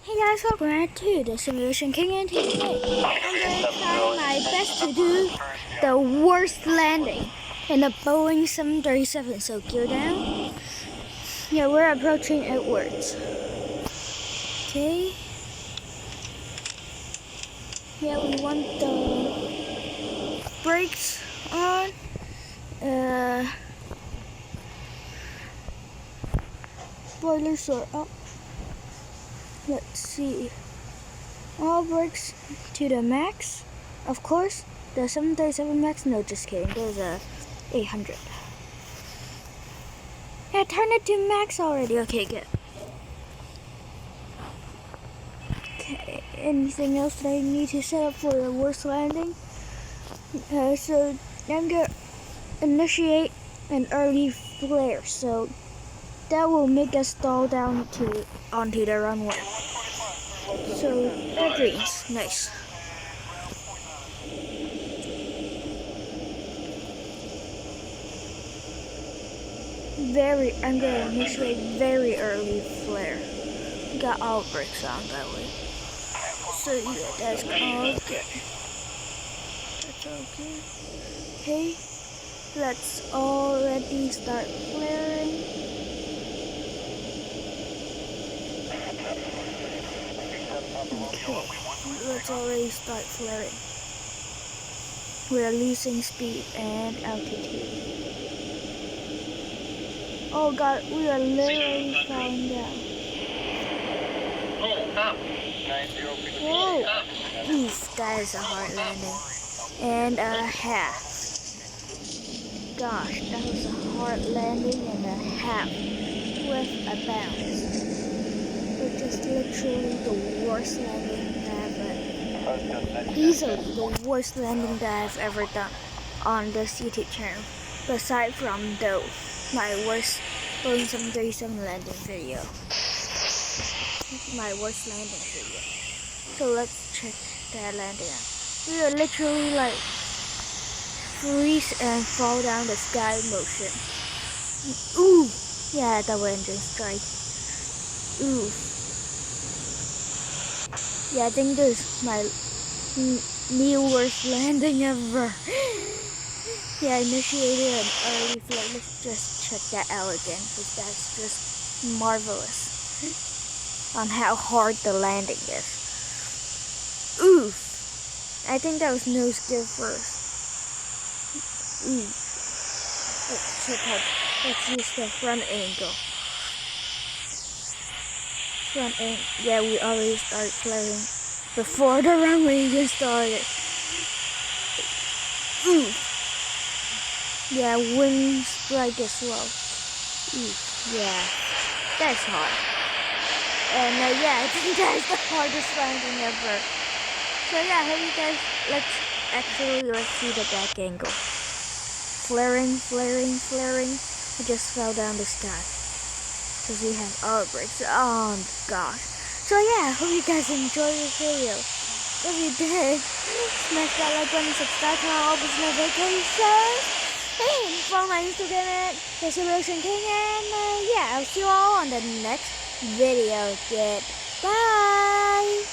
Hey guys, welcome back to the Simulation King, and today I'm going to try my best to do the worst landing in the Boeing 737. So gear down. Yeah, we're approaching Edwards. Okay. Yeah, we want the brakes on. Spoilers are up. Let's see. All brakes to the max. Of course, the 737 max. No, just kidding. There's a 800. Yeah, turn it to max already. Okay, good. Okay, anything else that I need to set up for the worst landing? So I'm gonna initiate an early flare. So that will make us stall down onto the runway. So that greens, nice. I'm gonna initiate very early flare. Got all brakes on that way. So yeah, that's all good. That's all good. Okay, let's already start flaring. Okay, let's already start flaring. We are losing speed and altitude. Oh god, we are literally falling down. Whoa! Oof, that is a hard landing. And a half. Gosh, that was a hard landing and a half with a bounce. Which is literally the worst landing that easily the worst landing that I've ever done on this YouTube channel. Aside from my worst Boeing 737 landing video. My worst landing video. So let's check that landing out. We are literally like freeze and fall down the sky motion. Ooh! Yeah, double engine strike. Ooh. Yeah, I think this is my new worst landing ever. Yeah, I initiated an early flare. Let's just check that out again, because that's just marvelous on how hard the landing is. Oof! I think that was nose gear first. Oof. Let's check out. Let's use the front angle. Front angle. Yeah, we already started flaring before the runway even started. Oof! Yeah, wind strike as well. Yeah, that's hard. And yeah, I think that's the hardest landing ever. So yeah, I hope you guys, let's see the back angle. Flaring. I just fell down the sky. Because we have our brakes. Oh gosh. So yeah, I hope you guys enjoyed this video. If you did, smash that like button, subscribe to my August notifications. And follow my Instagram at The Simulation King, and yeah, I'll see you all on the next video. Goodbye!